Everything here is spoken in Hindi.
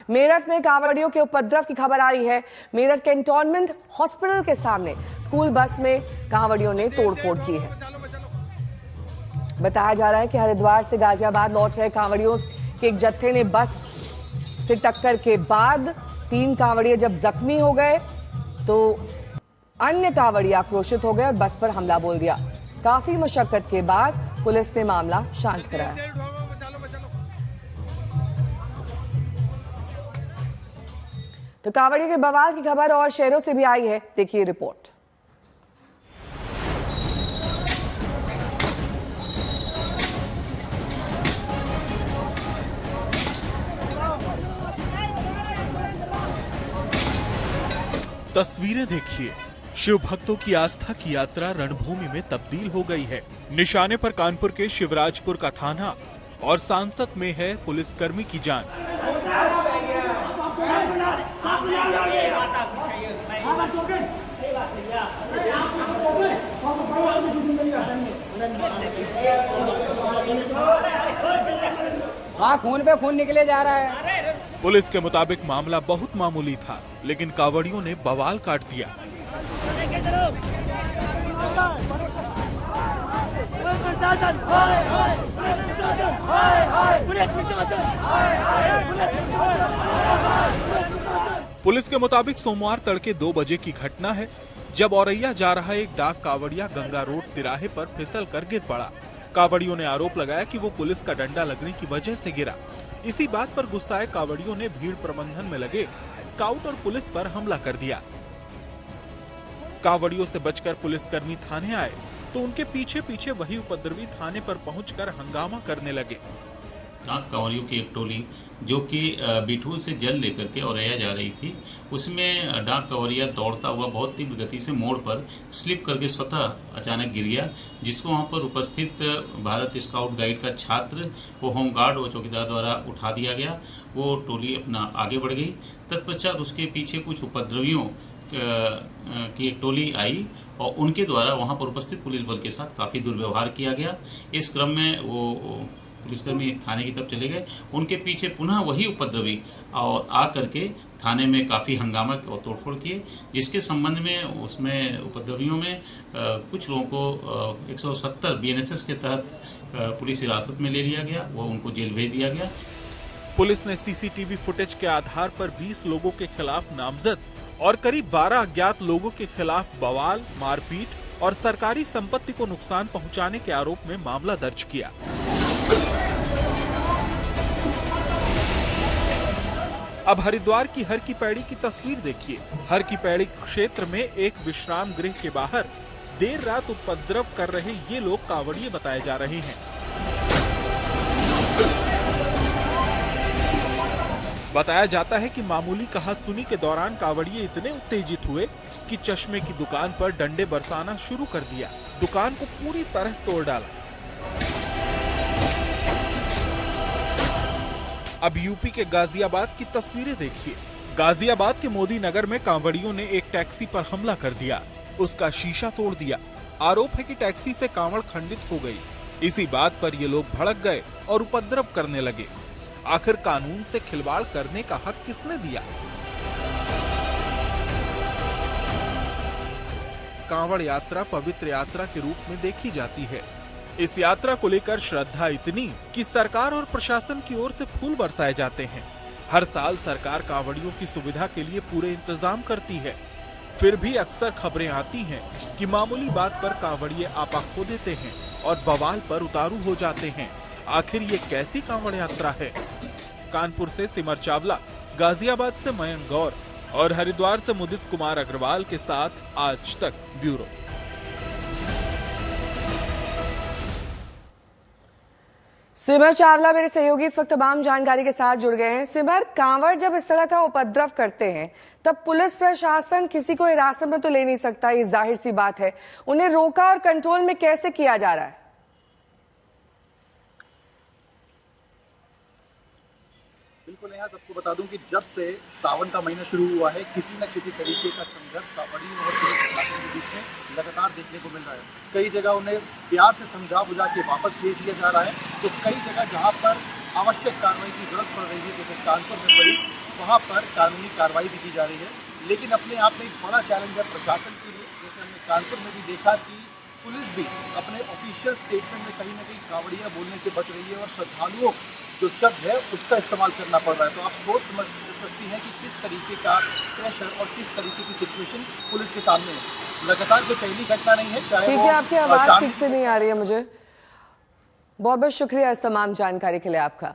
मेरठ में कांवड़ियों के उपद्रव की खबर आ रही है। मेरठ कैंटोनमेंट हॉस्पिटल के सामने स्कूल बस में कांवड़ियों ने तोड़फोड़ की है। बताया जा रहा है कि हरिद्वार से गाजियाबाद लौट रहे कांवड़ियों के एक जत्थे ने बस से टक्कर के बाद 3 कांवड़िए जब जख्मी हो गए तो अन्य कांवड़िए आक्रोशित हो गए और बस पर हमला बोल दिया। काफी मशक्कत के बाद पुलिस ने मामला शांत कराया। तो कांवड़ियों के बवाल की खबर और शहरों से भी आई है, देखिए रिपोर्ट। तस्वीरें देखिए, शिव भक्तों की आस्था की यात्रा रणभूमि में तब्दील हो गई है। निशाने पर कानपुर के शिवराजपुर का थाना और सांसद में है पुलिसकर्मी की जान। खून पे खून निकले जा रहा है। पुलिस के मुताबिक मामला बहुत मामूली था, लेकिन कांवड़ियों ने बवाल काट दिया। पुलिस के मुताबिक सोमवार तड़के 2 बजे की घटना है, जब औरैया जा रहा एक डाक कांवड़िया गंगा रोड तिराहे पर फिसल कर गिर पड़ा। कांवड़ियों ने आरोप लगाया कि वो पुलिस का डंडा लगने की वजह से गिरा। इसी बात पर गुस्साए कांवड़ियों ने भीड़ प्रबंधन में लगे स्काउट और पुलिस पर हमला कर दिया। कांवड़ियों से बचकर पुलिसकर्मी थाने आए तो उनके पीछे पीछे वही उपद्रवी थाने पर पहुंचकर हंगामा करने लगे। डाक कांवड़ियों की एक टोली जो कि बिठूर से जल लेकर के औरैया जा रही थी, उसमें डाक कांवड़िया दौड़ता हुआ बहुत तीव्र गति से मोड़ पर स्लिप करके स्वतः अचानक गिर गया, जिसको वहां पर उपस्थित भारत स्काउट गाइड का छात्र, वो होमगार्ड व चौकीदार द्वारा उठा दिया गया। वो टोली अपना आगे बढ़ गई। तत्पश्चात उसके पीछे कुछ उपद्रवियों की एक टोली आई और उनके द्वारा वहां पर उपस्थित पुलिस बल के साथ काफी दुर्व्यवहार किया गया। इस क्रम में वो पुलिसकर्मी थाने की तरफ चले गए। उनके पीछे पुनः वही उपद्रवी और आकर के थाने में काफी हंगामा और तोड़फोड़ किए, जिसके संबंध में उसमें उपद्रवियों में कुछ लोगों को 170 BNSS के तहत पुलिस हिरासत में ले लिया गया। वो उनको जेल भेज दिया गया। पुलिस ने सीसीटीवी फुटेज के आधार पर 20 लोगों के खिलाफ नामजद और करीब 12 अज्ञात लोगों के खिलाफ बवाल, मारपीट और सरकारी संपत्ति को नुकसान पहुंचाने के आरोप में मामला दर्ज किया। अब हरिद्वार की हर की पैड़ी की तस्वीर देखिए। हर की पैड़ी क्षेत्र में एक विश्राम गृह के बाहर देर रात उपद्रव कर रहे ये लोग कांवड़िए बताए जा रहे हैं। बताया जाता है कि मामूली कहासुनी के दौरान कांवड़िए इतने उत्तेजित हुए कि चश्मे की दुकान पर डंडे बरसाना शुरू कर दिया। दुकान को पूरी तरह तोड़ डाला। अब यूपी के गाजियाबाद की तस्वीरें देखिए। गाजियाबाद के मोदी नगर में कांवड़ियों ने एक टैक्सी पर हमला कर दिया, उसका शीशा तोड़ दिया। आरोप है कि टैक्सी से कांवड़ खंडित हो गई। इसी बात पर ये लोग भड़क गए और उपद्रव करने लगे। आखिर कानून से खिलवाड़ करने का हक किसने दिया? कांवड़ यात्रा पवित्र यात्रा के रूप में देखी जाती है। इस यात्रा को लेकर श्रद्धा इतनी कि सरकार और प्रशासन की ओर से फूल बरसाए जाते हैं। हर साल सरकार कांवड़ियों की सुविधा के लिए पूरे इंतजाम करती है। फिर भी अक्सर खबरें आती हैं कि मामूली बात पर कांवड़िए आपा खो देते हैं और बवाल पर उतारू हो जाते हैं। आखिर ये कैसी कांवड़ यात्रा है? कानपुर से सिमर चावला, गाजियाबाद से मयंक गौर और हरिद्वार से मुदित कुमार अग्रवाल के साथ आज तक ब्यूरो। सिमर चावला मेरे सहयोगी इस वक्त तमाम जानकारी के साथ जुड़ गए हैं। सिमर, कांवड़ जब इस तरह का उपद्रव करते हैं तब पुलिस प्रशासन किसी को हिरासत में तो ले नहीं सकता, ये जाहिर सी बात है। उन्हें रोका और कंट्रोल में कैसे किया जा रहा है? बिल्कुल, यहाँ सबको बता दूं कि जब से सावन का महीना शुरू हुआ है, किसी न किसी तरीके का संघर्ष कांवड़ियों और पुलिस प्रशासन के बीच में लगातार देखने को मिल रहा है। कई जगह उन्हें प्यार से समझा बुझा के वापस भेज दिया जा रहा है, तो कई जगह जहाँ पर आवश्यक कार्रवाई की जरूरत पड़ रही है, जैसे कानपुर में पड़ी, वहाँ पर कानूनी कार्रवाई भी की जा रही है। लेकिन अपने आप में एक बड़ा चैलेंज है प्रशासन के लिए। जैसे हमने कानपुर में भी देखा कि पुलिस भी अपने ऑफिशियल स्टेटमेंट में कहीं ना कहीं कांवड़िया बोलने से बच रही है और श्रद्धालुओं जो शब्द है उसका इस्तेमाल करना पड़ रहा है। तो आप सोच समझ सकती हैं कि किस तरीके का प्रेशर और किस तरीके की सिचुएशन पुलिस के सामने है। लगातार कोई पहली घटना नहीं है, चाहे ठीक वो है, आपकी आवाज शांति ठीक से नहीं आ रही है मुझे। बहुत बहुत शुक्रिया इस तमाम जानकारी के लिए आपका।